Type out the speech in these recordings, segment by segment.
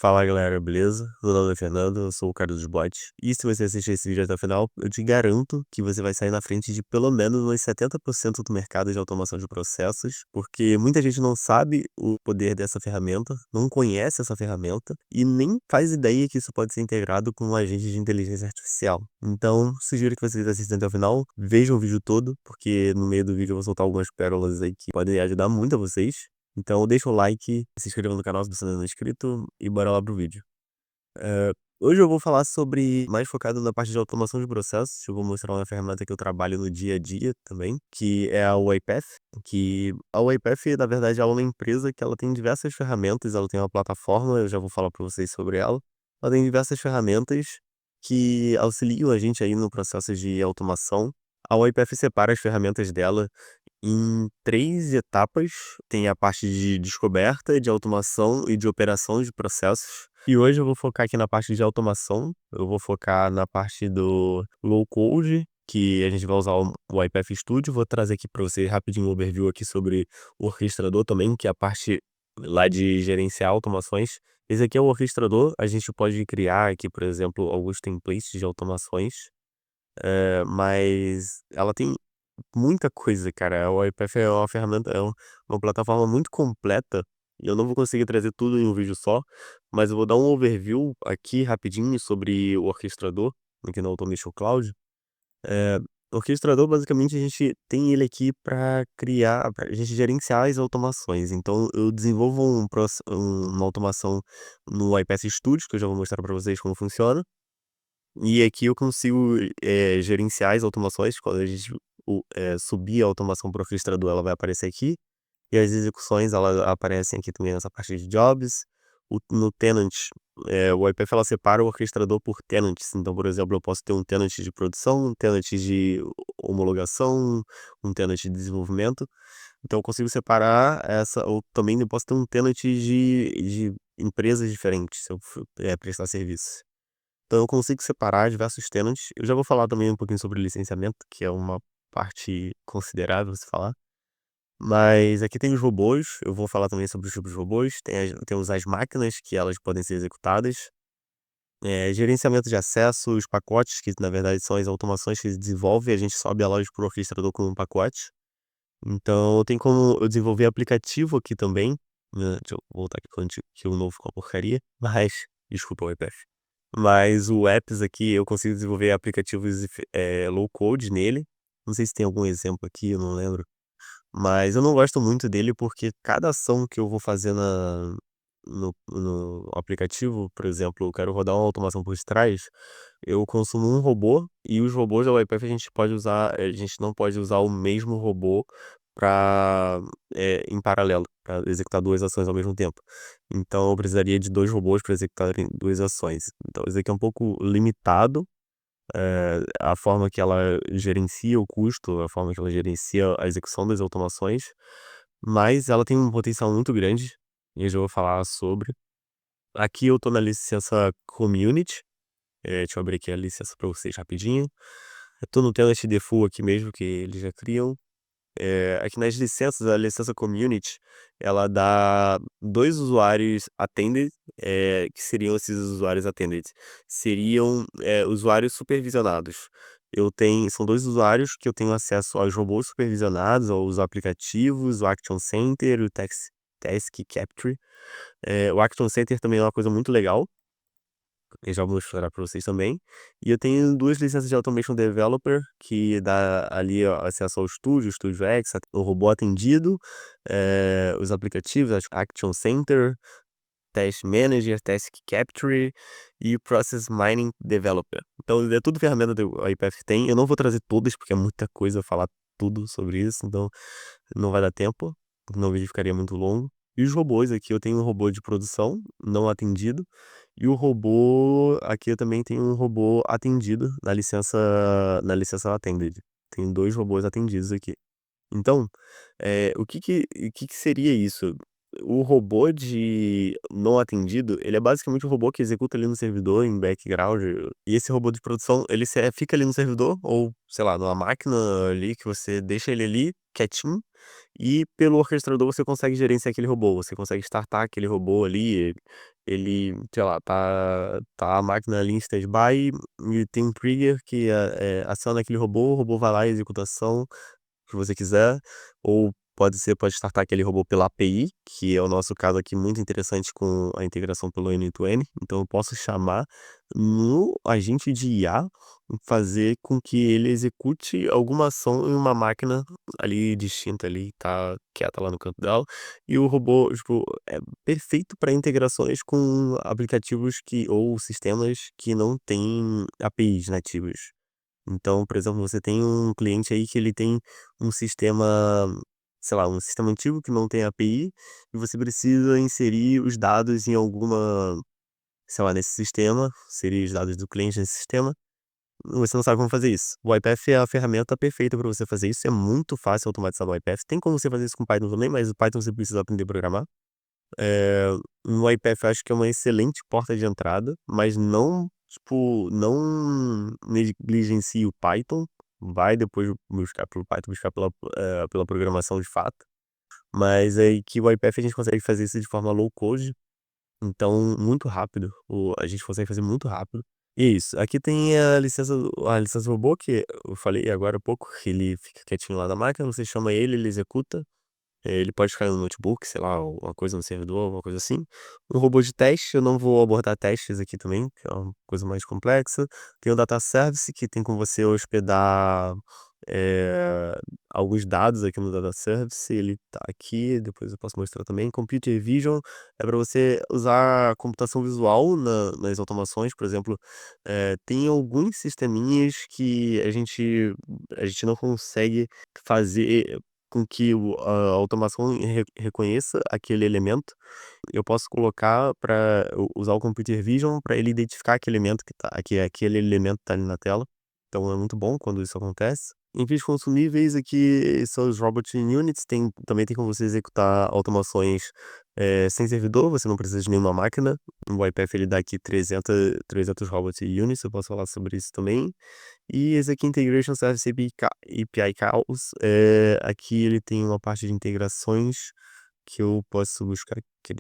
Fala galera, beleza? Meu nome é Fernando, eu sou o cara dos bots. E se você assistir esse vídeo até o final, eu te garanto que você vai sair na frente de pelo menos uns 70% do mercado de automação de processos, porque muita gente não sabe o poder dessa ferramenta, não conhece essa ferramenta e nem faz ideia que isso pode ser integrado com um agente de inteligência artificial. Então, sugiro que vocês assistam até o final, vejam o vídeo todo, porque no meio do vídeo eu vou soltar algumas pérolas aí que podem ajudar muito a vocês. Então deixa o like, se inscreva no canal se você ainda não é inscrito e bora lá pro vídeo. Eh, Hoje eu vou falar sobre mais focado na parte de automação de processos. Eu vou mostrar uma ferramenta que eu trabalho no dia a dia também, que é a UiPath, que a UiPath, na verdade, é uma empresa que ela tem diversas ferramentas, ela tem uma plataforma, eu já vou falar para vocês sobre ela. Ela tem diversas ferramentas que auxiliam a gente aí no processo de automação. A UiPath separa as ferramentas dela em 3 etapas. Tem a parte de descoberta, de automação e de operação de processos. E hoje eu vou focar aqui na parte de automação, eu vou focar na parte do low code, que a gente vai usar o iPath Studio. Vou trazer aqui para você rapidinho um overview aqui sobre o orquestrador também, que é a parte lá de gerenciar automações. Esse aqui é o orquestrador, a gente pode criar aqui, por exemplo, alguns templates de automações, mas ela tem muita coisa, cara. O iPath é uma ferramenta, uma plataforma muito completa. E eu não vou conseguir trazer tudo em um vídeo só, mas eu vou dar um overview aqui rapidinho sobre o orquestrador, aqui na Automation Cloud. Eh, o orquestrador, basicamente, a gente tem ele aqui para criar, para a gente gerenciar as automações. Então, eu desenvolvo uma automação no iPath Studio, que eu já vou mostrar para vocês como funciona. E aqui eu consigo, gerenciar as automações. Quando a gente subir a automação para o orquestrador, ela vai aparecer aqui, e as execuções, elas aparecem aqui também nessa parte de jobs. No tenant, o iPath ela separa o orquestrador por tenants. Então, por exemplo, eu posso ter um tenant de produção, um tenant de homologação, um tenant de desenvolvimento. Então eu consigo separar essa, ou também eu posso ter um tenant de empresas diferentes, se eu prestar serviço. Então eu consigo separar diversos tenants. Eu já vou falar também um pouquinho sobre licenciamento, que é uma parte considerável se falar. Mas aqui tem os robôs, eu vou falar também sobre os tipos de robôs. Temos as máquinas, que elas podem ser executadas. Gerenciamento de acesso, os pacotes, que na verdade são as automações que desenvolve, a gente sobe a loja para o orquestrador com um pacote. Então tem como eu desenvolver aplicativo aqui também, né, deixa eu voltar aqui antes que o novo ficou uma porcaria, mas desculpa o iPath. Mas o apps aqui eu consigo desenvolver aplicativos low code nele. Não sei se tem algum exemplo aqui, eu não lembro. Mas eu não gosto muito dele, porque cada ação que eu vou fazer no aplicativo, por exemplo, eu quero rodar uma automação por trás, eu consumo um robô, e os robôs da UiPath a gente não pode usar o mesmo robô para em paralelo, para executar 2 ações ao mesmo tempo. Então eu precisaria de 2 robôs para executarem 2 ações. Então isso aqui é um pouco limitado, a forma que ela gerencia o custo, a forma que ela gerencia a execução das automações, mas ela tem um potencial muito grande, e eu já vou falar sobre. Aqui eu tô na licença Community, deixa eu abrir aqui a licença para vocês rapidinho. Eu tô no Tenant Default aqui mesmo, que eles já criam. Aqui nas licenças, a licença Community, ela dá 2 usuários attended, que seriam esses usuários attended? Seriam, usuários supervisionados. São 2 usuários que eu tenho acesso aos robôs supervisionados, aos aplicativos, o Action Center, o Task Capture. O Action Center também é uma coisa muito legal, eu já vou mostrar para vocês também. E eu tenho 2 licenças de Automation Developer, que dá ali, ó, acesso ao Studio X, o robô atendido, os aplicativos, Action Center, Task Manager, Task Capture e Process Mining Developer. Então é tudo ferramenta do iPath tem. Eu não vou trazer todas, porque é muita coisa falar tudo sobre isso, então não vai dar tempo, senão o vídeo ficaria muito longo. E os robôs aqui, eu tenho um robô de produção não atendido, e o robô aqui eu também tenho um robô atendido na licença attended. Tenho 2 robôs atendidos aqui. Então, o que que seria isso? o robô de não atendido, ele é basicamente um robô que executa ali no servidor em background. E esse robô de produção, ele fica ali no servidor, ou sei lá, numa máquina ali, que você deixa ele ali quietinho, e pelo orquestrador você consegue gerenciar aquele robô. Você consegue startar aquele robô ali, sei lá, tá a máquina ali em standby, e tem um trigger que aciona aquele robô, o robô vai lá e executa a ação que você quiser, ou pode startar aquele robô pela API, que é o nosso caso aqui muito interessante com a integração pelo N2N. Então eu posso chamar no agente de IA, fazer com que ele execute alguma ação em uma máquina ali distinta ali, tá quieta lá no canto dela, e o robô, tipo, é perfeito para integrações com aplicativos ou sistemas que não têm APIs nativas. Então, por exemplo, você tem um cliente aí que ele tem um sistema, sei lá, um sistema antigo que não tem API, e você precisa inserir os dados em alguma, sei lá, nesse sistema, inserir os dados do cliente nesse sistema. Você não sabe como fazer isso. O iPath é a ferramenta perfeita para você fazer isso. É muito fácil automatizar no iPath. Tem como você fazer isso com Python também, mas o Python você precisa aprender a programar. É, no iPath eu acho que é uma excelente porta de entrada, mas não, tipo, não negligencie o Python. Vai depois buscar pelo Python, buscar pela programação de fato. Mas aí que o iPath a gente consegue fazer isso de forma low code, então muito rápido. A gente consegue fazer muito rápido. E é isso. Aqui tem a licença robô, que eu falei agora há pouco, que ele fica quietinho lá na máquina, você chama ele executa. Ele pode ficar no notebook, sei lá, alguma coisa no servidor, alguma coisa assim. Um robô de teste, eu não vou abordar testes aqui também, que é uma coisa mais complexa. Tem o Data Service, que tem como você hospedar eh, alguns dados aqui no Data Service. Ele tá aqui, depois eu posso mostrar também. Computer Vision é para você usar computação visual nas automações, por exemplo. Tem alguns sisteminhas que a gente não consegue fazer com que a automação reconheça aquele elemento. Eu posso colocar para usar o Computer Vision para ele identificar aquele elemento que aquele elemento tá ali na tela. Então é muito bom quando isso acontece. Em fins consumíveis, aqui são os Robot Units. Também tem como você executar automações sem servidor, você não precisa de nenhuma máquina. O iPath ele dá aqui 300 Robot Units, eu posso falar sobre isso também. E esse aqui, Integration Service API Calls, aqui ele tem uma parte de integrações que eu posso buscar aqui,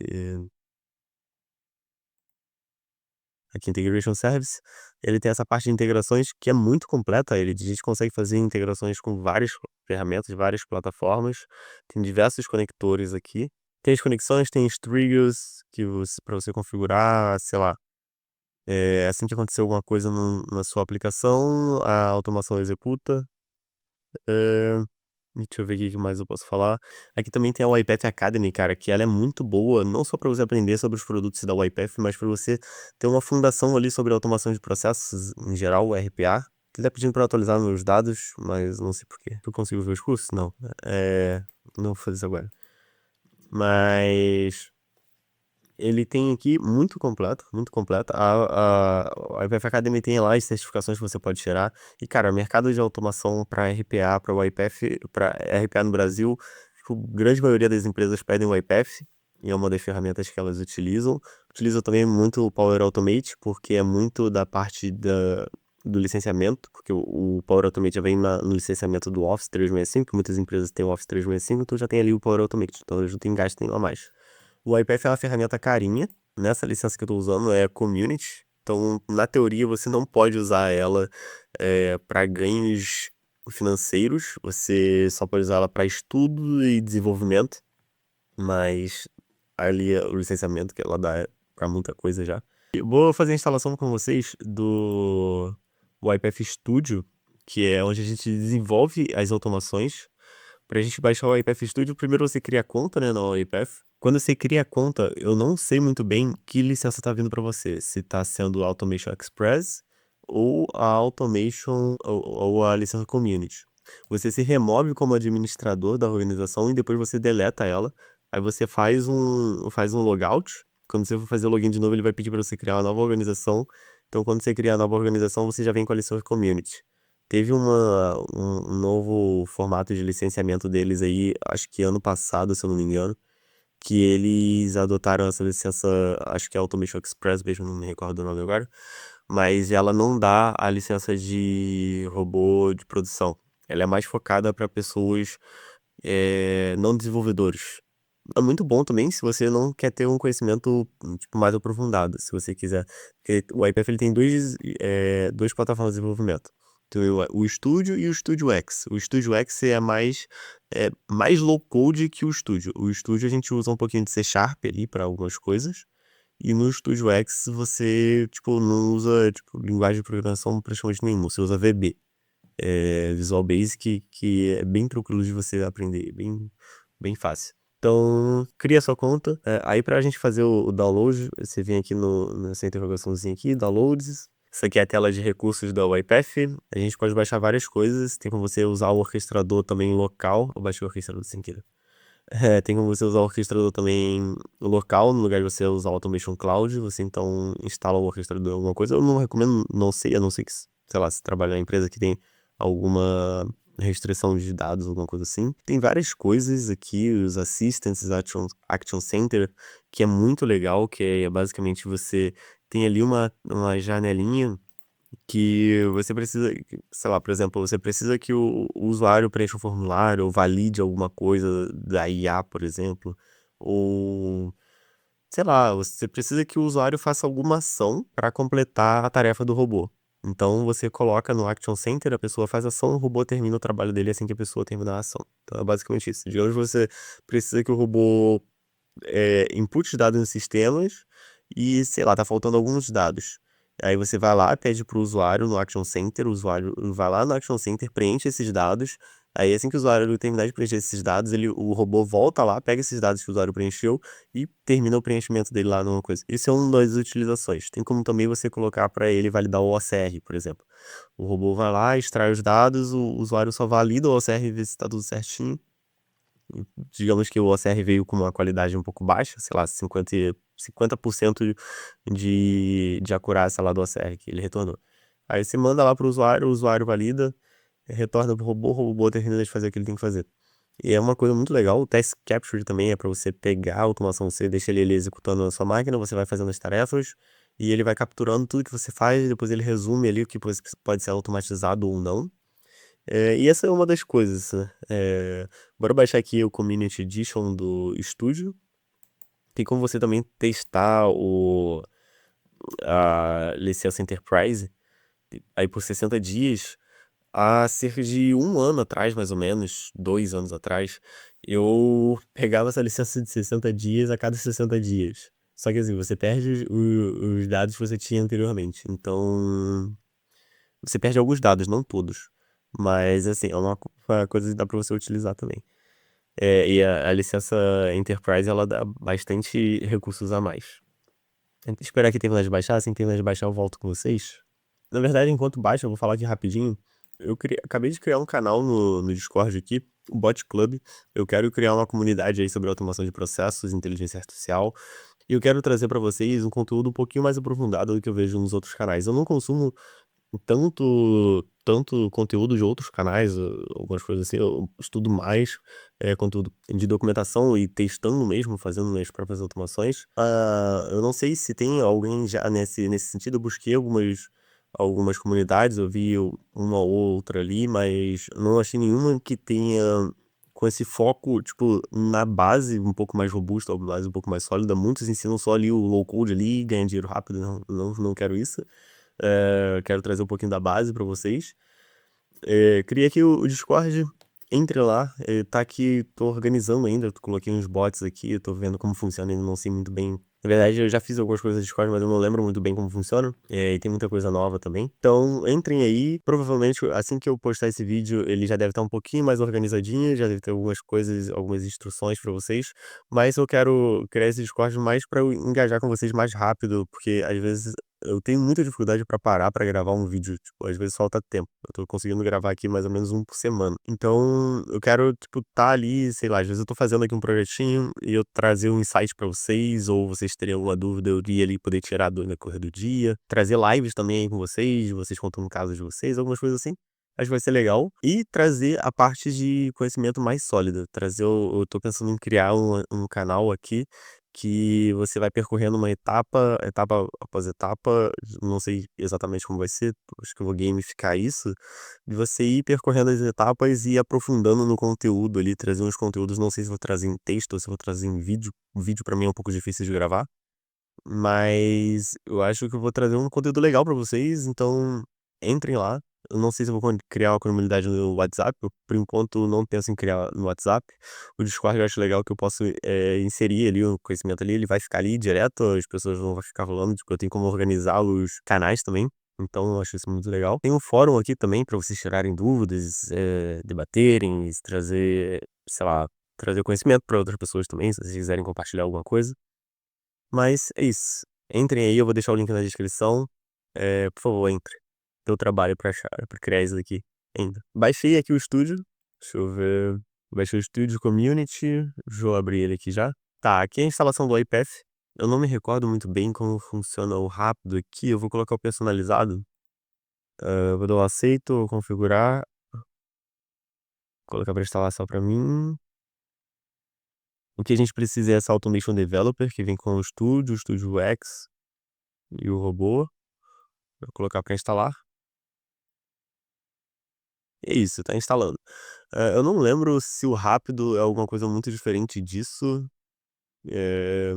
Integration Service. Ele tem essa parte de integrações que é muito completa. A gente consegue fazer integrações com várias ferramentas, várias plataformas. Tem diversos conectores aqui. Tem as conexões, tem os triggers para você configurar, sei lá. Assim que acontecer alguma coisa na sua aplicação, a automação executa. É, Deixa eu ver o que mais eu posso falar. Aqui também tem a UiPath Academy, cara, que ela é muito boa, não só para você aprender sobre os produtos da UiPath, mas para você ter uma fundação ali sobre automação de processos, em geral, o RPA. Ele tá pedindo para atualizar meus dados, mas não sei por quê. Eu consigo ver os cursos? Não. Não vou fazer isso agora. Mas ele tem aqui muito completo, muito completo. A IPF Academy tem lá as certificações que você pode tirar. E, cara, o mercado de automação para RPA, para o IPF, para RPA no Brasil, tipo, a grande maioria das empresas pedem o IPF, e é uma das ferramentas que elas utilizam. Utilizam também muito o Power Automate, porque é muito da parte do licenciamento, porque o Power Automate já vem no licenciamento do Office 365, muitas empresas têm o Office 365, então já tem ali o Power Automate, então eles não tem gasto nenhum a mais. O iPath é uma ferramenta carinha. Nessa licença que eu estou usando é Community. Então, na teoria, você não pode usar ela para ganhos financeiros. Você só pode usar ela para estudo e desenvolvimento. Mas ali é o licenciamento que ela dá para muita coisa já. Eu vou fazer a instalação com vocês do iPath Studio, que é onde a gente desenvolve as automações. Pra gente baixar o iPath Studio, primeiro você cria a conta, né, no iPath. Quando você cria a conta, eu não sei muito bem que licença tá vindo pra você. Se tá sendo a Automation Express ou a Automation ou a licença Community. Você se remove como administrador da organização e depois você deleta ela. Aí você faz um logout. Quando você for fazer o login de novo, ele vai pedir para você criar uma nova organização. Então, quando você criar a nova organização, você já vem com a licença Community. Teve um novo formato de licenciamento deles aí, acho que ano passado, se eu não me engano, que eles adotaram essa licença, acho que é Automation Express mesmo, não me recordo o nome agora, mas ela não dá a licença de robô de produção. Ela é mais focada para pessoas não desenvolvedores. É muito bom também se você não quer ter um conhecimento tipo, mais aprofundado, se você quiser. Porque o iPath ele tem duas plataformas de desenvolvimento. Tem o Studio e o Studio X. O Studio X mais low code que o Studio. O Studio a gente usa um pouquinho de C Sharp ali para algumas coisas. E no Studio X você, tipo, não usa, tipo, linguagem de programação praticamente nenhuma. Você usa VB, Visual Basic, que é bem tranquilo de você aprender, bem fácil. Então, cria sua conta. Aí pra gente fazer o download, você vem aqui nessa interrogaçãozinha aqui, downloads. Isso aqui é a tela de recursos da UiPath. A gente pode baixar várias coisas. Tem como você usar o orquestrador também local. Eu baixei o orquestrador sem querer. Tem como você usar o orquestrador também local, no lugar de você usar o Automation Cloud. Você então instala o orquestrador em alguma coisa. Eu não recomendo, não sei, a não ser que, sei lá, se trabalha na empresa que tem alguma restrição de dados, alguma coisa assim. Tem várias coisas aqui, os Assistants, Action Center, que é muito legal, que é basicamente você tem ali uma janelinha que você precisa, sei lá, por exemplo, você precisa que o usuário preencha um formulário ou valide alguma coisa da IA, por exemplo, ou sei lá, você precisa que o usuário faça alguma ação para completar a tarefa do robô. Então você coloca no Action Center, a pessoa faz a ação, o robô termina o trabalho dele assim que a pessoa terminar a ação. Então é basicamente isso. Digamos que você precisa que o robô input dados nos sistemas e, sei lá, tá faltando alguns dados. Aí você vai lá, pede pro usuário no Action Center, o usuário vai lá no Action Center, preenche esses dados. Aí assim que o usuário terminar de preencher esses dados, o robô volta lá, pega esses dados que o usuário preencheu e termina o preenchimento dele lá numa coisa. Isso é uma das utilizações. Tem como também você colocar para ele validar o OCR, por exemplo. O robô vai lá, extrai os dados, o usuário só valida o OCR e vê se está tudo certinho. Digamos que o OCR veio com uma qualidade um pouco baixa, sei lá, 50% de acurácia lá do OCR que ele retornou. Aí você manda lá para o usuário valida, retorna pro robô, o robô termina de fazer o que ele tem que fazer. E é uma coisa muito legal, o Task Capture também é para você pegar a automação, você deixa ele ali executando na sua máquina, você vai fazendo as tarefas, e ele vai capturando tudo que você faz, e depois ele resume ali o que pode ser automatizado ou não. E essa é uma das coisas, né? Bora baixar aqui o Community Edition do estúdio. Tem como você também testar a licença Enterprise aí por 60 dias. Há cerca de um ano atrás, mais ou menos, 2 anos atrás, eu pegava essa licença de 60 dias a cada 60 dias. Só que assim, você perde os dados que você tinha anteriormente. Então, você perde alguns dados, não todos. Mas, assim, é uma coisa que dá pra você utilizar também. E a licença Enterprise, ela dá bastante recursos a mais. Tenta esperar que terminar de baixar, assim que terminar de baixar eu volto com vocês. Na verdade, enquanto baixa, eu vou falar aqui rapidinho. Acabei de criar um canal no Discord aqui, o Bot Club. Eu quero criar uma comunidade aí sobre automação de processos, inteligência artificial. E eu quero trazer pra vocês um conteúdo um pouquinho mais aprofundado do que eu vejo nos outros canais. Eu não consumo tanto conteúdo de outros canais, algumas coisas assim, eu estudo mais conteúdo de documentação e testando mesmo, fazendo minhas próprias automações. Eu não sei se tem alguém já nesse sentido, eu busquei algumas comunidades, eu vi uma ou outra ali, mas não achei nenhuma que tenha com esse foco, tipo, na base um pouco mais robusta, uma base um pouco mais sólida. Muitos ensinam só ali o low code ali, ganhar dinheiro rápido, não quero isso. Quero trazer um pouquinho da base para vocês. Criei aqui o Discord, entre lá, tá aqui, tô organizando ainda, coloquei uns bots aqui, tô vendo como funciona, ainda não sei muito bem. Na verdade, eu já fiz algumas coisas de Discord, mas eu não lembro muito bem como funciona, e tem muita coisa nova também. Então, entrem aí, provavelmente, assim que eu postar esse vídeo, ele já deve estar um pouquinho mais organizadinho, já deve ter algumas coisas, algumas instruções para vocês, mas eu quero criar esse Discord mais para eu engajar com vocês mais rápido, porque às vezes eu tenho muita dificuldade pra parar pra gravar um vídeo, tipo, às vezes falta tempo. Eu tô conseguindo gravar aqui mais ou menos um por semana. Então, eu quero, tipo, tá ali, sei lá, às vezes eu tô fazendo aqui um projetinho e eu trazer um insight pra vocês, ou vocês terem alguma dúvida, eu ir ali poder tirar a dúvida no decorrer do dia. Trazer lives também aí com vocês contando casos de vocês, algumas coisas assim. Acho que vai ser legal. E trazer a parte de conhecimento mais sólida, trazer eu tô pensando em criar um canal aqui, que você vai percorrendo uma etapa, etapa após etapa, não sei exatamente como vai ser, acho que eu vou gamificar isso, de você ir percorrendo as etapas e ir aprofundando no conteúdo ali, trazer uns conteúdos, não sei se vou trazer em texto ou se vou trazer em vídeo. O vídeo pra mim é um pouco difícil de gravar, mas eu acho que eu vou trazer um conteúdo legal pra vocês, então entrem lá. Eu não sei se eu vou criar uma comunidade no WhatsApp, eu por enquanto não penso em criar no WhatsApp. O Discord eu acho legal que eu posso, inserir ali o conhecimento ali, ele vai ficar ali direto, as pessoas não vão ficar rolando, tipo, eu tenho como organizar os canais também, então eu acho isso muito legal. Tem um fórum aqui também pra vocês tirarem dúvidas, debaterem, trazer, sei lá, trazer conhecimento pra outras pessoas também, se vocês quiserem compartilhar alguma coisa. Mas é isso. Entrem aí, eu vou deixar o link na descrição. Por favor, entre. Deu trabalho pra criar isso daqui ainda. Baixei aqui o estúdio. Deixa eu ver. Baixei o estúdio Community. Deixa eu abrir ele aqui já. Tá, aqui é a instalação do iPath. Eu não me recordo muito bem como funciona o rápido aqui. Eu vou colocar o personalizado. Vou dar um aceito, vou configurar. Colocar pra instalar só pra mim. O que a gente precisa é essa Automation Developer, que vem com o Studio X e o robô. Vou colocar pra instalar. É isso, tá instalando. Eu não lembro se o rápido é alguma coisa muito diferente disso, eh,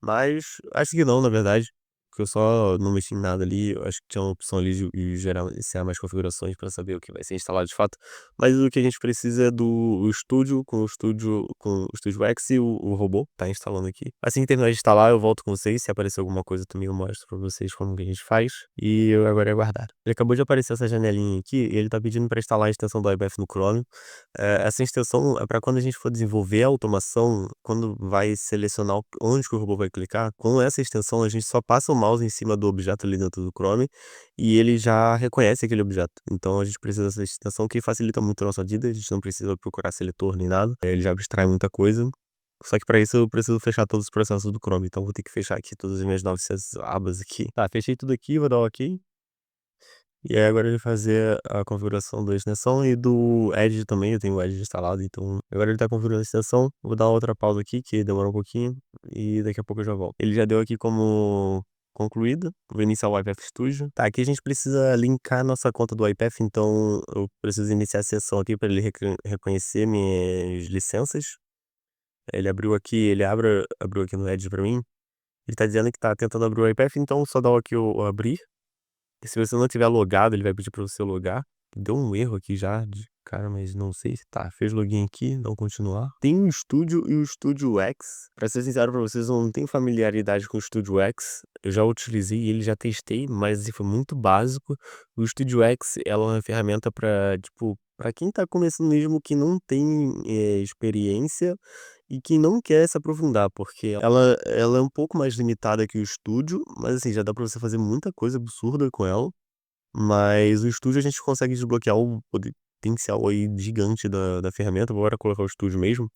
mas acho que não, na verdade, porque eu só não mexi em nada ali, eu acho que tinha uma opção ali de gerenciar mais configurações para saber o que vai ser instalado de fato, mas o que a gente precisa é do o estúdio, com o Studio X e o robô, tá instalando aqui. Assim que terminar de instalar, eu volto com vocês, se aparecer alguma coisa também eu mostro pra vocês como que a gente faz, e eu agora é aguardar. Ele acabou de aparecer essa janelinha aqui, e ele tá pedindo para instalar a extensão do iPath no Chrome. Essa extensão é para quando a gente for desenvolver a automação, quando vai selecionar onde que o robô vai clicar, com essa extensão a gente só passa o mouse em cima do objeto ali dentro do Chrome, e ele já reconhece aquele objeto. Então a gente precisa dessa extensão que facilita muito a nossa vida, a gente não precisa procurar seletor nem nada, ele já abstrai muita coisa. Só que para isso eu preciso fechar todos os processos do Chrome, então vou ter que fechar aqui todas as minhas 900 abas aqui. Tá, fechei tudo aqui, vou dar um ok. E aí agora ele vai fazer a configuração da extensão e do Edge também, eu tenho o Edge instalado, então agora ele tá configurando a extensão, vou dar outra pausa aqui que demora um pouquinho e daqui a pouco eu já volto. Ele já deu aqui como concluído, vou iniciar o iPath Studio. Tá, aqui a gente precisa linkar nossa conta do iPath, então eu preciso iniciar a sessão aqui para ele reconhecer minhas licenças. Ele abriu aqui, abriu aqui no Edge para mim, ele tá dizendo que tá tentando abrir o iPath, então só dá aqui o abrir. E se você não tiver logado, ele vai pedir pra você logar. Deu um erro aqui já de cara, mas não sei se tá. Fez login aqui, não continuar. Tem o Studio e o Studio X. Pra ser sincero pra vocês, eu não tenho familiaridade com o Studio X. Eu já utilizei ele, já testei, mas assim, foi muito básico. O Studio X, ela é uma ferramenta pra, tipo, pra quem tá começando mesmo, que não tem experiência e que não quer se aprofundar, porque ela é um pouco mais limitada que o Studio, mas assim, já dá pra você fazer muita coisa absurda com ela, mas o Studio a gente consegue desbloquear o potencial aí gigante da ferramenta, bora colocar o Studio mesmo.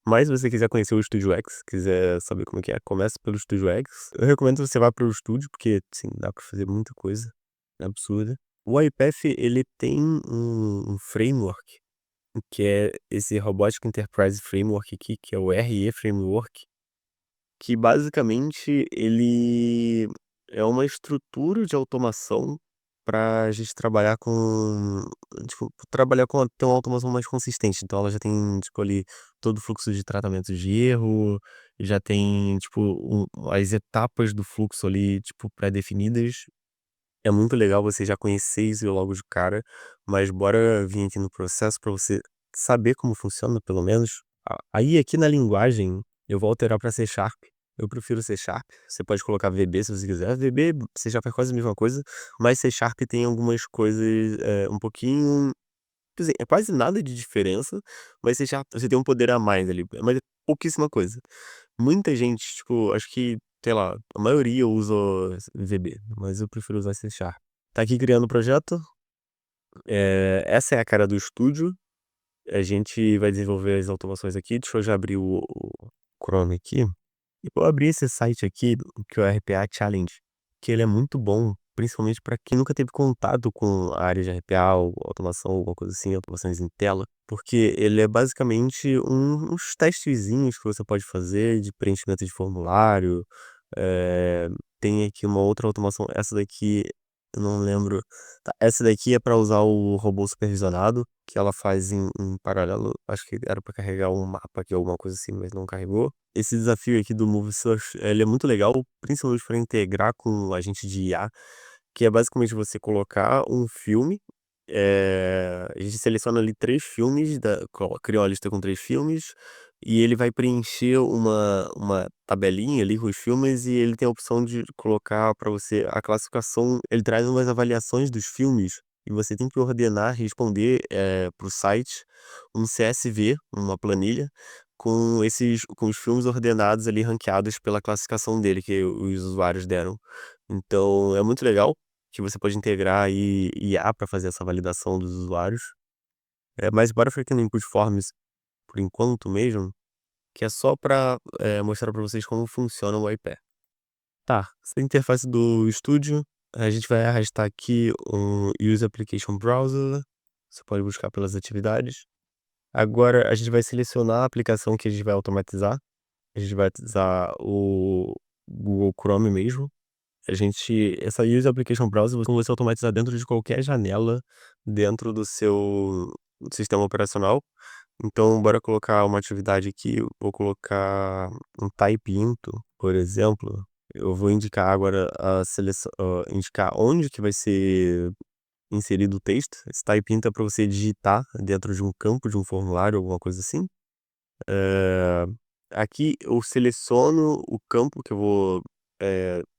Mas se você quiser conhecer o Studio X, quiser saber como é que é, comece pelo Studio X. Eu recomendo que você vá pro Studio, porque, sim, dá pra fazer muita coisa absurda. O iPath, ele tem um framework que é esse Robotic Enterprise Framework aqui, que é o RE Framework, que basicamente ele é uma estrutura de automação para a gente trabalhar com, tipo, ter uma automação mais consistente. Então ela já tem, tipo, ali todo o fluxo de tratamento de erro, já tem, tipo, as etapas do fluxo ali, tipo, pré-definidas. É muito legal você já conhecer isso logo de cara, mas bora vir aqui no processo para você saber como funciona, pelo menos. Aí aqui na linguagem, eu vou alterar para C Sharp. Eu prefiro C Sharp. Você pode colocar VB se você quiser. VB, C Sharp é quase a mesma coisa, mas C Sharp tem algumas coisas um pouquinho. Quer dizer, é quase nada de diferença, mas C Sharp você tem um poder a mais ali, mas é pouquíssima coisa. Muita gente, tipo, acho que, sei lá, a maioria usa VB, mas eu prefiro usar C Sharp. Tá aqui criando o projeto. Essa é a cara do estúdio. A gente vai desenvolver as automações aqui. Deixa eu já abrir o Chrome aqui. E vou abrir esse site aqui, que é o RPA Challenge, que ele é muito bom principalmente para quem nunca teve contato com a área de RPA ou automação, alguma coisa assim, automações em tela, porque ele é basicamente uns testezinhos que você pode fazer de preenchimento de formulário. eh, Tem aqui uma outra automação, essa daqui eu não lembro. Tá, essa daqui é para usar o robô supervisionado, que ela faz em paralelo. Acho que era para carregar um mapa aqui, alguma coisa assim, mas não carregou. Esse desafio aqui do Move Search, ele é muito legal, principalmente para integrar com o agente de IA, que é basicamente você colocar um filme. A gente seleciona ali 3 filmes, cria uma lista com 3 filmes, e ele vai preencher uma tabelinha ali com os filmes, e ele tem a opção de colocar para você a classificação. Ele traz umas avaliações dos filmes, e você tem que ordenar, responder para o site um CSV, uma planilha, com os filmes ordenados ali, ranqueados pela classificação dele, que os usuários deram. Então é muito legal que você pode integrar aí IA para fazer essa validação dos usuários. Mas bora ficar aqui no Input Forms por enquanto mesmo, que é só para mostrar para vocês como funciona o iPad. Tá, essa é a interface do estúdio. A gente vai arrastar aqui o Use Application Browser. Você pode buscar pelas atividades. Agora a gente vai selecionar a aplicação que a gente vai automatizar. A gente vai utilizar o Google Chrome mesmo. Essa Use Application Browser, você automatizar dentro de qualquer janela dentro do seu sistema operacional. Então, bora colocar uma atividade aqui. Eu vou colocar um type into, por exemplo. Eu vou indicar agora a seleção, indicar onde que vai ser inserido o texto. Esse type into é para você digitar dentro de um campo de um formulário, alguma coisa assim. Eh, Aqui eu seleciono o campo que eu vou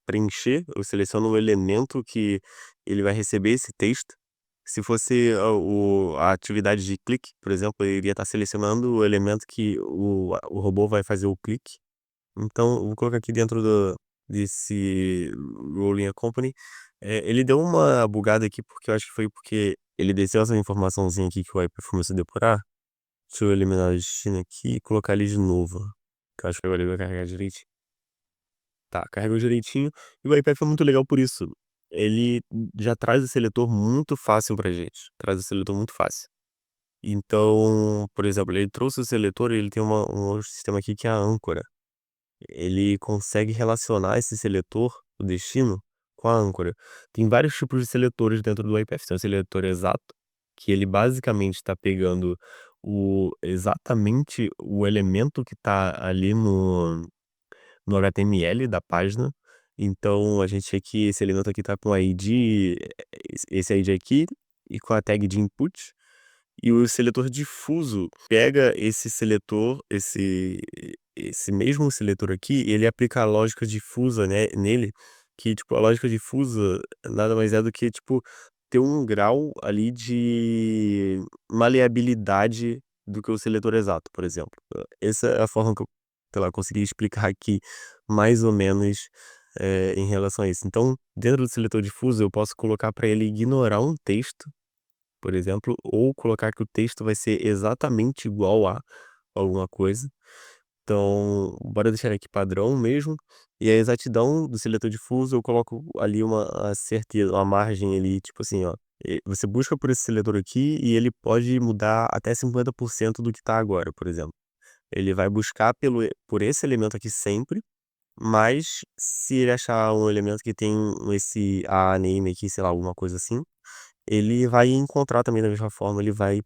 preencher, eu seleciono o elemento que ele vai receber esse texto. Se fosse a atividade de clique, por exemplo, eu iria estar selecionando o elemento que o robô vai fazer o clique. Então, eu vou colocar aqui dentro desse Rolling a Company. Ele deu uma bugada aqui, porque eu acho que foi porque ele desceu essa informaçãozinha aqui que o iPad começou a depurar. Deixa eu eliminar o destino aqui e colocar ele de novo. Que eu acho que agora ele vai carregar direitinho. Tá, carregou direitinho. E o iPad foi muito legal por isso. Ele já traz o seletor muito fácil pra gente. Traz o seletor muito fácil. Então, por exemplo, ele trouxe o seletor e ele tem um outro sistema aqui que é a âncora. Ele consegue relacionar esse seletor, o destino, com a âncora. Tem vários tipos de seletores dentro do iPad. Tem o seletor exato, que ele basicamente está pegando exatamente o elemento que está ali no HTML da página. Então, a gente aqui, esse elemento aqui tá com a ID, esse ID aqui, e com a tag de input. E o seletor difuso pega esse seletor, esse mesmo seletor aqui, ele aplica a lógica difusa, né, nele, que, tipo, a lógica difusa nada mais é do que, tipo, ter um grau ali de maleabilidade do que o seletor exato, por exemplo. Essa é a forma que eu, sei lá, consegui explicar aqui mais ou menos em relação a isso. Então, dentro do seletor difuso, eu posso colocar para ele ignorar um texto, por exemplo, ou colocar que o texto vai ser exatamente igual a alguma coisa. Então, bora deixar aqui padrão mesmo. E a exatidão do seletor difuso, eu coloco ali a certeza, uma margem ali, tipo assim, ó. Você busca por esse seletor aqui e ele pode mudar até 50% do que tá agora, por exemplo. Ele vai buscar por esse elemento aqui sempre, mas se ele achar um elemento que tem esse name aqui, sei lá, alguma coisa assim, ele vai encontrar também da mesma forma, ele vai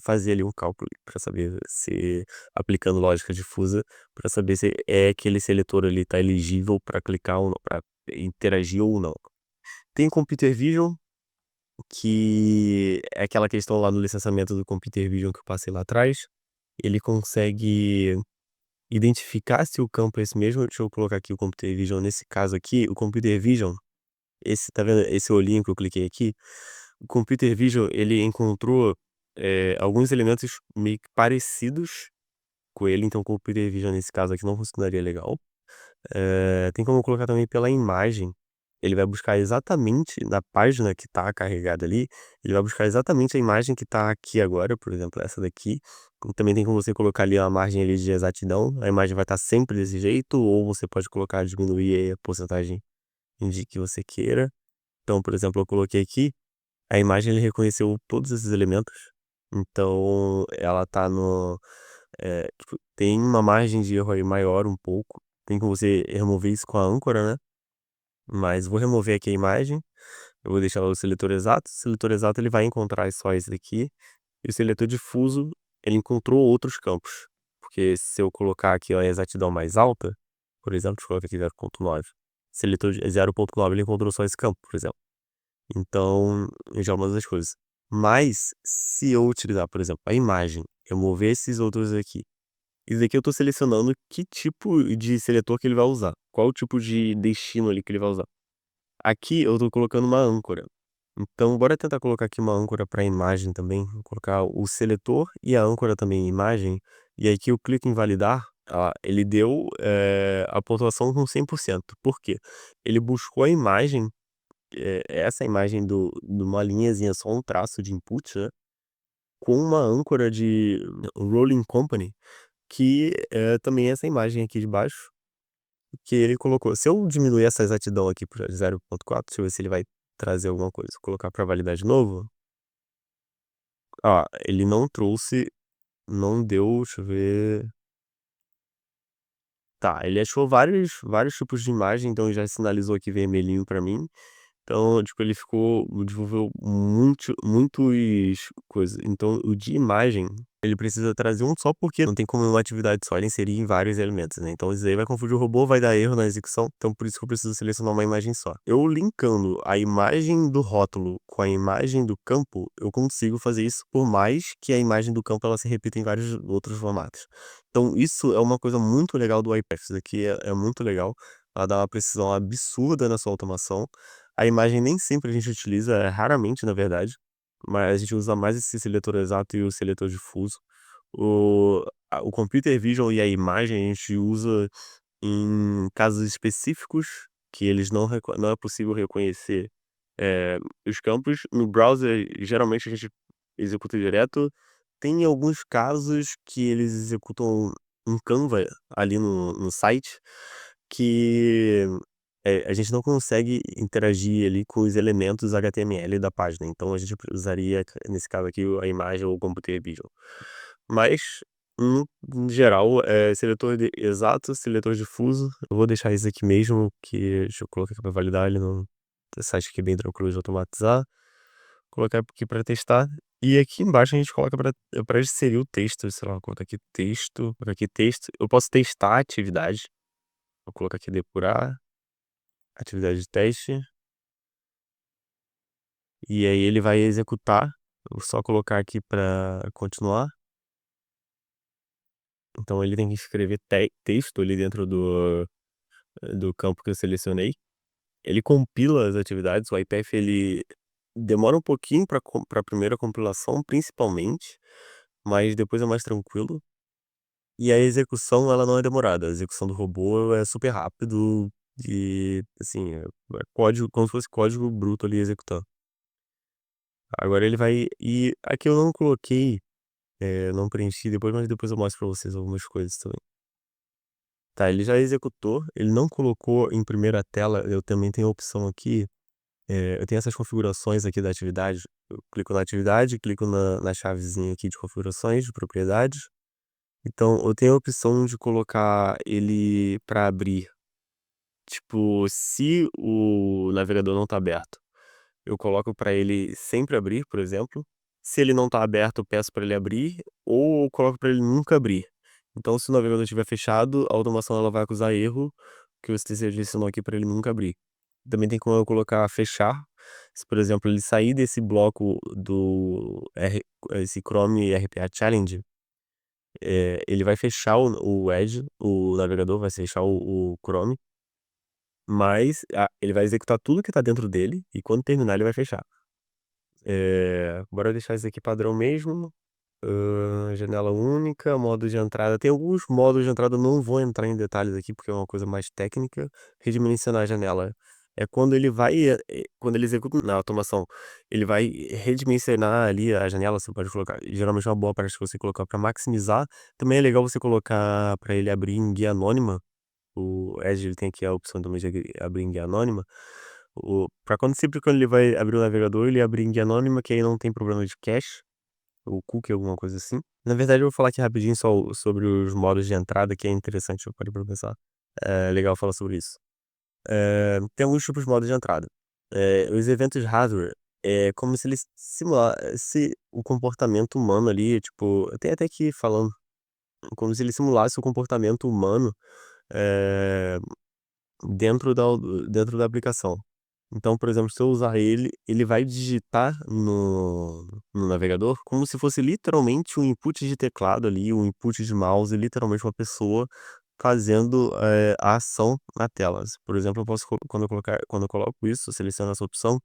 fazer ali um cálculo para saber se, aplicando lógica difusa, para saber se aquele seletor ali tá elegível para clicar ou não, para interagir ou não. Tem Computer Vision, que é aquela questão lá do licenciamento do Computer Vision que eu passei lá atrás. Ele consegue identificar se o campo é esse mesmo. Deixa eu colocar aqui o Computer Vision. Nesse caso aqui, o Computer Vision, tá vendo esse olhinho que eu cliquei aqui? O Computer Vision, ele encontrou alguns elementos meio que parecidos com ele, então o Computer Vision nesse caso aqui não funcionaria legal. Tem como colocar também pela imagem. Ele vai buscar exatamente na página que está carregada ali, ele vai buscar exatamente a imagem que está aqui agora, por exemplo, essa daqui. Também tem como você colocar ali uma margem ali de exatidão, a imagem vai estar sempre desse jeito, ou você pode colocar, diminuir aí a porcentagem de que você queira. Então, por exemplo, eu coloquei aqui, a imagem ele reconheceu todos esses elementos, então ela tá no tipo, tem uma margem de erro aí maior um pouco, tem como você remover isso com a âncora, né, mas vou remover aqui a imagem, eu vou deixar o seletor exato ele vai encontrar só esse daqui, e o seletor difuso, ele encontrou outros campos, porque se eu colocar aqui ó, a exatidão mais alta, por exemplo, deixa eu colocar aqui 0.9, seletor de 0.9 ele encontrou só esse campo, por exemplo. Então, já é uma das coisas. Mas, se eu utilizar, por exemplo, a imagem, eu mover esses outros aqui, isso aqui eu tô selecionando que tipo de seletor que ele vai usar, qual o tipo de destino ali que ele vai usar. Aqui eu tô colocando uma âncora. Então bora tentar colocar aqui uma âncora para imagem também, vou colocar o seletor e a âncora também em imagem, e aí que eu clico em validar, ele deu, a pontuação com 100%. Por quê? Ele buscou a imagem, essa imagem de uma linhazinha, só um traço de input, né, com uma âncora de Rolling Company, que é também essa imagem aqui de baixo, que ele colocou. Se eu diminuir essa exatidão aqui para 0.4, deixa eu ver se ele vai trazer alguma coisa. Vou colocar para validar de novo. Ó, ele não trouxe, não deu, deixa eu ver. Tá, ele achou vários tipos de imagem, então já sinalizou aqui vermelhinho para mim. Então, tipo, ele desenvolveu muitos coisas. Então, o de imagem, ele precisa trazer um só, porque não tem como uma atividade só ele inserir em vários elementos, né. Então isso aí vai confundir o robô, vai dar erro na execução, então por isso que eu preciso selecionar uma imagem só. Eu linkando a imagem do rótulo com a imagem do campo, eu consigo fazer isso, por mais que a imagem do campo ela se repita em vários outros formatos. Então isso é uma coisa muito legal do iPath, isso daqui é muito legal, ela dá uma precisão absurda na sua automação. A imagem nem sempre a gente utiliza, raramente na verdade, mas a gente usa mais esse seletor exato e o seletor difuso. O computer vision e a imagem a gente usa em casos específicos que eles não é possível reconhecer, os campos. No browser, geralmente a gente executa direto. Tem alguns casos que eles executam um Canva ali no site, que, a gente não consegue interagir ali com os elementos HTML da página, então a gente usaria, nesse caso aqui, a imagem ou o computer vision. Mas, no geral, seletor de exato, seletor difuso, eu vou deixar isso aqui mesmo, que deixa eu colocar aqui pra validar, ele não esse site aqui é bem tranquilo de automatizar. Colocar aqui para testar, e aqui embaixo a gente coloca para inserir o texto, sei lá, vou colocar aqui texto, colocar aqui texto, eu posso testar a atividade, vou colocar aqui depurar, atividade de teste, e aí ele vai executar, eu vou só colocar aqui para continuar. Então ele tem que escrever texto ali dentro do campo que eu selecionei. Ele compila as atividades, o IPF ele demora um pouquinho para a primeira compilação, principalmente, mas depois é mais tranquilo. E a execução ela não é demorada, a execução do robô é super rápido e, assim, é código, como se fosse código bruto ali executando. Agora ele vai, e aqui eu não coloquei, não preenchi depois, mas depois eu mostro pra vocês algumas coisas também. Tá, ele já executou, ele não colocou em primeira tela, eu também tenho a opção aqui, eu tenho essas configurações aqui da atividade, eu clico na atividade, clico na chavezinha aqui de configurações, de propriedades, então eu tenho a opção de colocar ele para abrir. Tipo, se o navegador não tá aberto, eu coloco para ele sempre abrir, por exemplo. Se ele não tá aberto, eu peço para ele abrir, ou eu coloco para ele nunca abrir. Então, se o navegador estiver fechado, a automação ela vai acusar erro, que você selecionou aqui para ele nunca abrir. Também tem como eu colocar fechar, se por exemplo ele sair desse bloco esse Chrome RPA Challenge, ele vai fechar o Edge, o navegador vai fechar o Chrome, mas ele vai executar tudo que tá dentro dele, e quando terminar ele vai fechar. Bora deixar isso aqui padrão mesmo. Janela única, modo de entrada. Tem alguns modos de entrada, eu não vou entrar em detalhes aqui, porque é uma coisa mais técnica. Redimensionar a janela. É quando ele vai, quando ele executa na automação, ele vai redimensionar ali a janela, você pode colocar, geralmente é uma boa prática você colocar para maximizar. Também é legal você colocar para ele abrir em guia anônima. O Edge ele tem aqui a opção também de abrir em guia anônima. Pra quando sempre quando ele vai abrir o navegador, ele abrir em guia anônima, que aí não tem problema de cache, ou cookie, alguma coisa assim. Na verdade, eu vou falar aqui rapidinho só sobre os modos de entrada, que é interessante, eu parei pra pensar. É legal falar sobre isso. Tem alguns tipos de modos de entrada. Os eventos hardware é como se eles simulasse o comportamento humano ali, tipo, tem até aqui falando, como se ele simulasse o comportamento humano, eh, dentro da aplicação. Então, por exemplo, se eu usar ele, ele vai digitar no navegador como se fosse literalmente um input de teclado ali, um input de mouse, literalmente uma pessoa fazendo, a ação na tela. Por exemplo, eu posso quando eu coloco isso, eu seleciono essa opção,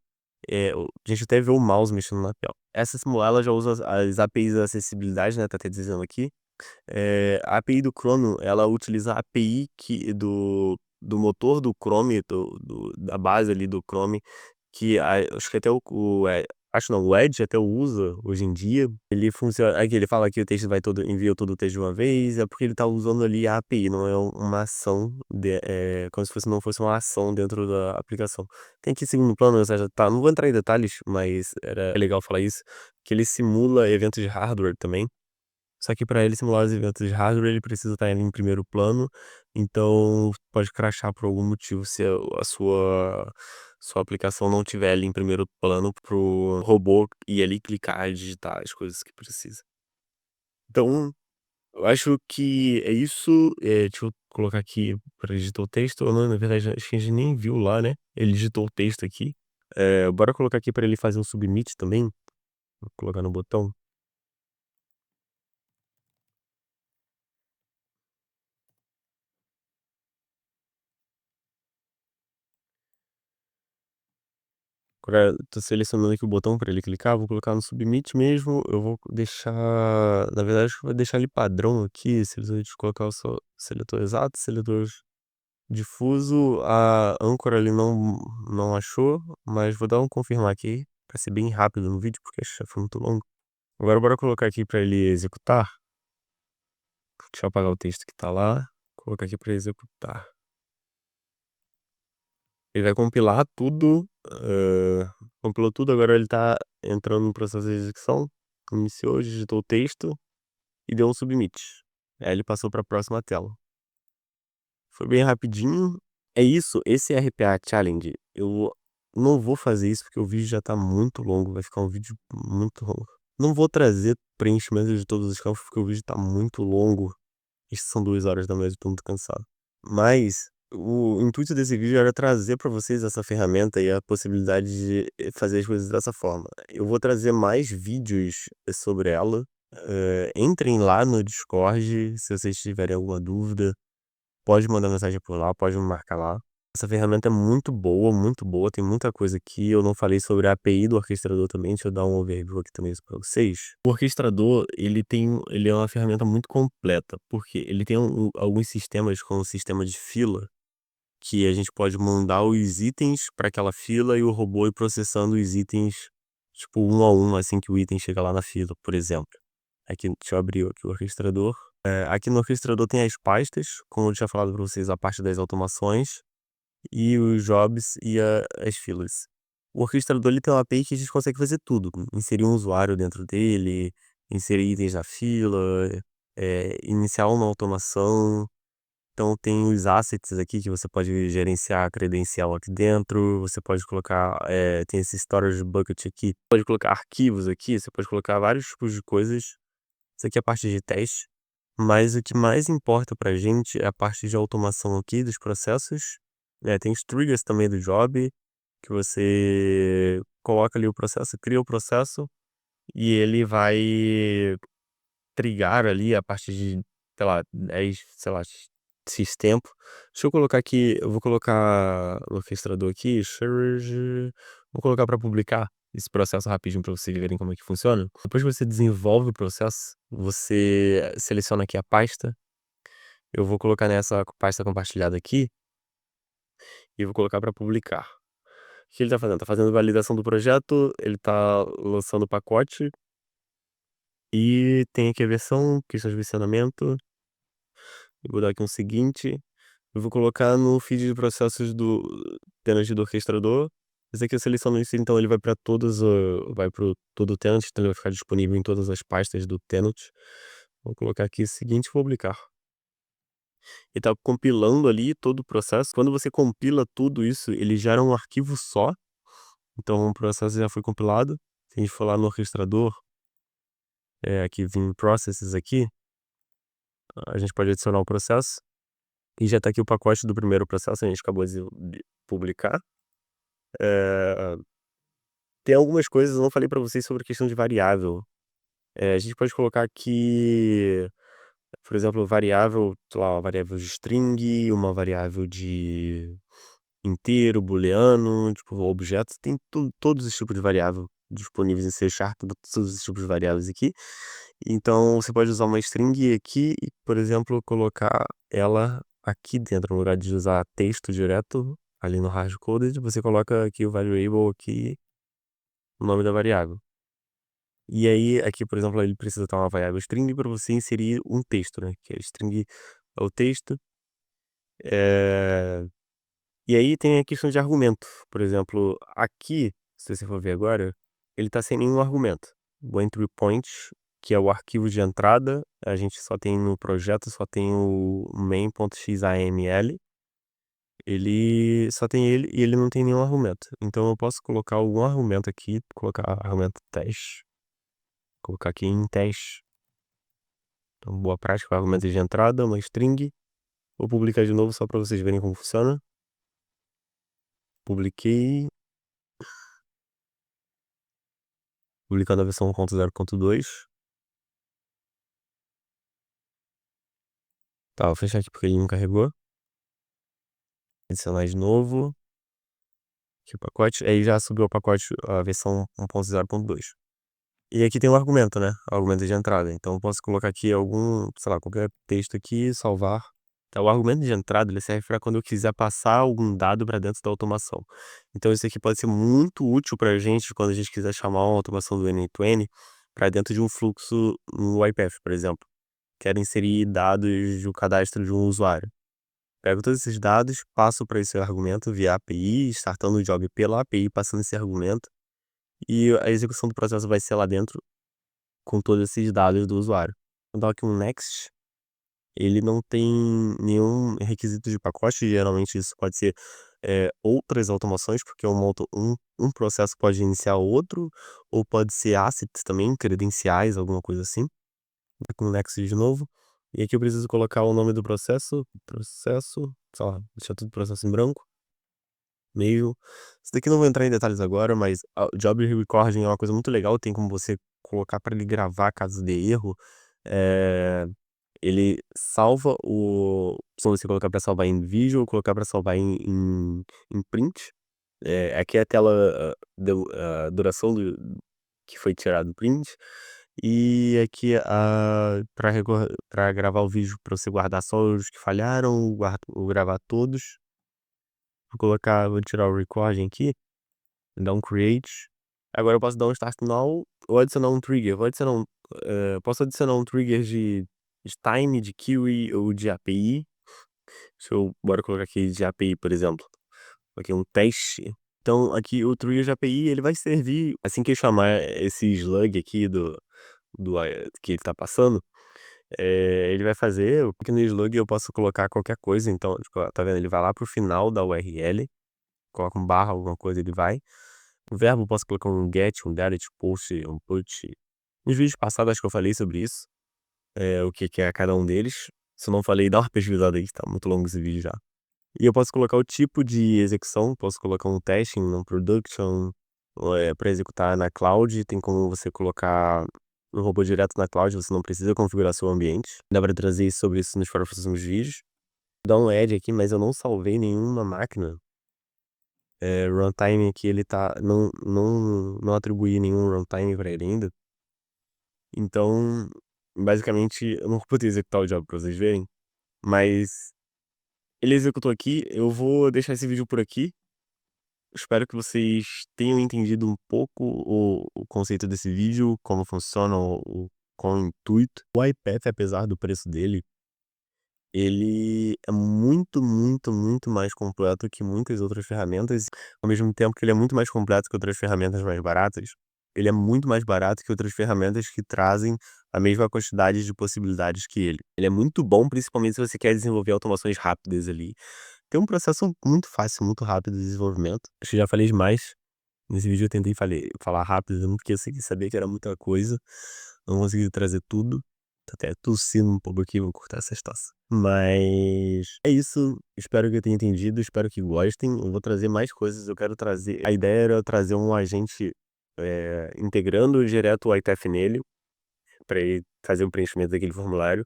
a gente até vê o mouse mexendo na tela. Essa simular, ela já usa as APIs da acessibilidade, né, tá até dizendo aqui. A API do Chrome, ela utiliza a API do motor do Chrome, da base ali do Chrome, que acho que até acho não, o Edge até usa hoje em dia. Ele funciona aqui ele fala que o texto envia todo o texto de uma vez, é porque ele tá usando ali a API, não é uma ação como se não fosse uma ação dentro da aplicação. Tem aqui segundo plano, ou seja, não vou entrar em detalhes, mas é legal falar isso, que ele simula eventos de hardware também. Só que para ele simular os eventos de hardware, ele precisa estar em primeiro plano, então pode crashar por algum motivo se a sua aplicação não tiver ali em primeiro plano pro robô ir ali clicar e digitar as coisas que precisa. Então, eu acho que é isso, deixa eu colocar aqui para digitar o texto, ou não, na verdade acho que a gente nem viu lá, né, ele digitou o texto aqui. Bora colocar aqui para ele fazer um submit também, vou colocar no botão. Agora tô selecionando aqui o botão para ele clicar, vou colocar no submit mesmo, eu vou deixar na verdade acho que vou deixar ele padrão aqui, de colocar o seletor exato, seletor difuso, a âncora ele não achou, mas vou dar um confirmar aqui, pra ser bem rápido no vídeo, porque acho que já foi muito longo. Agora bora colocar aqui para ele executar, deixa eu apagar o texto que tá lá, colocar aqui para executar. Ele vai compilar tudo, compilou tudo, agora ele tá entrando no processo de execução, iniciou, digitou o texto e deu um submit. Aí ele passou para a próxima tela. Foi bem rapidinho. É isso, esse RPA Challenge, eu não vou fazer isso porque o vídeo já tá muito longo, vai ficar um vídeo muito longo. Não vou trazer preenchimento de todos os campos porque o vídeo tá muito longo. Isso são 2 horas da manhã, eu tô muito cansado. Mas o intuito desse vídeo era trazer para vocês essa ferramenta e a possibilidade de fazer as coisas dessa forma. Eu vou trazer mais vídeos sobre ela. Entrem lá no Discord se vocês tiverem alguma dúvida. Pode mandar mensagem por lá, pode me marcar lá. Essa ferramenta é muito boa, tem muita coisa aqui. Eu não falei sobre a API do orquestrador também, deixa eu dar um overview aqui também para vocês. O orquestrador, ele é uma ferramenta muito completa, porque ele tem alguns sistemas, como o sistema de fila, que a gente pode mandar os itens para aquela fila e o robô ir processando os itens, tipo, um a um, assim que o item chega lá na fila, por exemplo. Aqui, deixa eu abrir aqui o orquestrador. Aqui no orquestrador tem as pastas, como eu tinha falado para vocês, a parte das automações e os jobs e as filas. O orquestrador ele tem uma API que a gente consegue fazer tudo, inserir um usuário dentro dele, inserir itens na fila, iniciar uma automação. Então tem os assets aqui que você pode gerenciar a credencial aqui dentro, você pode colocar, tem esse storage bucket aqui, pode colocar arquivos aqui, você pode colocar vários tipos de coisas. Isso aqui é a parte de teste, mas o que mais importa pra gente é a parte de automação aqui dos processos. Tem os triggers também do job, que você coloca ali o processo, cria o processo e ele vai trigar ali a partir de, sei lá, 10, sei lá, X tempo. Deixa eu colocar aqui, eu vou colocar o orquestrador aqui, Surge, vou colocar para publicar esse processo rapidinho para vocês verem como é que funciona. Depois que você desenvolve o processo, você seleciona aqui a pasta. Eu vou colocar nessa pasta compartilhada aqui e vou colocar para publicar. O que ele tá fazendo? Tá fazendo validação do projeto, ele tá lançando o pacote e tem aqui a versão, questões de versionamento. Eu vou dar aqui um seguinte. Eu vou colocar no feed de processos do tenant do orquestrador. Esse aqui eu seleciono isso, então ele vai para todas, vai para todo o tenant, então ele vai ficar disponível em todas as pastas do tenant. Vou colocar aqui o seguinte: publicar. Ele tá compilando ali todo o processo. Quando você compila tudo isso, ele gera um arquivo só. Então o processo já foi compilado. Se a gente for lá no orquestrador, aqui vim processes aqui, a gente pode adicionar o processo. E já tá aqui o pacote do primeiro processo, a gente acabou de publicar. Eh, Tem algumas coisas, eu não falei para vocês sobre a questão de variável. A gente pode colocar aqui, por exemplo, variável, sei lá, uma variável de string, uma variável de inteiro, booleano, tipo, objeto, tem todos os tipos de variável disponíveis em C#, todos os tipos de variáveis aqui. Então, você pode usar uma string aqui e, por exemplo, colocar ela aqui dentro, no lugar de usar texto direto ali no hardcoded, você coloca aqui o variable aqui, o nome da variável. E aí, aqui, por exemplo, ele precisa ter uma variável string para você inserir um texto, né? Que é string é o texto. E aí tem a questão de argumento. Por exemplo, aqui, se você for ver agora, ele está sem nenhum argumento. O entry point, que é o arquivo de entrada, a gente só tem no projeto, só tem o main.xaml. Ele só tem ele e ele não tem nenhum argumento. Então eu posso colocar algum argumento aqui, colocar argumento teste, colocar aqui em teste. Então, boa prática, argumento de entrada, uma string. Vou publicar de novo só para vocês verem como funciona. Publiquei. Publicando a versão 1.0.2. Tá, vou fechar aqui porque ele não carregou. Adicionar de novo. Aqui o pacote. Aí já subiu o pacote, a versão 1.0.2. E aqui tem um argumento, né? O argumento de entrada. Então eu posso colocar aqui algum, sei lá, qualquer texto aqui, salvar. Tá, o argumento de entrada ele serve para quando eu quiser passar algum dado para dentro da automação. Então isso aqui pode ser muito útil para a gente quando a gente quiser chamar uma automação do N2N para dentro de um fluxo no UiPath, por exemplo. Quero inserir dados do cadastro de um usuário. Pego todos esses dados, passo para esse argumento via API, startando o job pela API, passando esse argumento, e a execução do processo vai ser lá dentro com todos esses dados do usuário. Vou dar aqui um next. Ele não tem nenhum requisito de pacote, geralmente isso pode ser outras automações, porque um processo pode iniciar outro, ou pode ser assets também, credenciais, alguma coisa assim. Com o next de novo. E aqui eu preciso colocar o nome do processo, sei lá, deixar tudo processo em branco, meio. Isso daqui não vou entrar em detalhes agora, mas o job recording é uma coisa muito legal, tem como você colocar para ele gravar caso de erro. Ele salva se você colocar para salvar em visual, colocar para salvar em print. Aqui é a tela, a duração que foi tirado do print. E aqui para gravar o vídeo, para você guardar só os que falharam, ou gravar todos. Vou tirar o recording aqui, dar um create. Agora eu posso dar um start now ou adicionar um trigger. Posso adicionar um trigger de time, de query ou de API. Bora colocar aqui de API, por exemplo. Aqui um teste. Então aqui o trigger de API ele vai servir assim que eu chamar esse slug aqui que ele tá passando. Ele vai fazer, aqui no slug eu posso colocar qualquer coisa, então, tipo, ó, tá vendo? Ele vai lá pro final da URL, coloca um barra, alguma coisa, ele vai. O verbo eu posso colocar um get, um delete, post, um put. Nos vídeos passados acho que eu falei sobre isso, o que é cada um deles. Se eu não falei, dá uma pesquisada aí, tá muito longo esse vídeo já. E eu posso colocar o tipo de execução, posso colocar um testing, um production, para executar na cloud, tem como você colocar um robô direto na cloud, você não precisa configurar seu ambiente. Dá para trazer sobre isso nos próximos vídeos. Vou dar um add aqui, mas eu não salvei nenhuma máquina. Runtime aqui, ele tá, não atribuí nenhum runtime para ele ainda. Então, basicamente, eu não vou poder executar o job para vocês verem, mas ele executou aqui. Eu vou deixar esse vídeo por aqui. Espero que vocês tenham entendido um pouco o conceito desse vídeo, como funciona, qual é o intuito. O iPath, apesar do preço dele, ele é muito, muito, muito mais completo que muitas outras ferramentas, ao mesmo tempo que ele é muito mais completo que outras ferramentas mais baratas, ele é muito mais barato que outras ferramentas que trazem a mesma quantidade de possibilidades que ele. Ele é muito bom, principalmente se você quer desenvolver automações rápidas ali. Tem um processo muito fácil, muito rápido de desenvolvimento. Acho que já falei demais. Nesse vídeo eu tentei falar rápido, porque eu sabia que era muita coisa, não consegui trazer tudo. Tô até tossindo um pouco aqui, vou cortar essas tosse. Mas é isso, espero que eu tenha entendido, espero que gostem. Eu vou trazer mais coisas, eu quero trazer a ideia era trazer um agente, integrando direto o iTef nele, para ele fazer o preenchimento daquele formulário,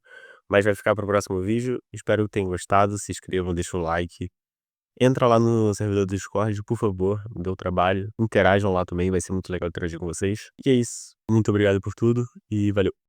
mas vai ficar para o próximo vídeo. Espero que tenham gostado, se inscrevam, deixa o like. Entra lá no servidor do Discord, por favor, dê o trabalho. Interajam lá também, vai ser muito legal interagir com vocês. E é isso. Muito obrigado por tudo e valeu.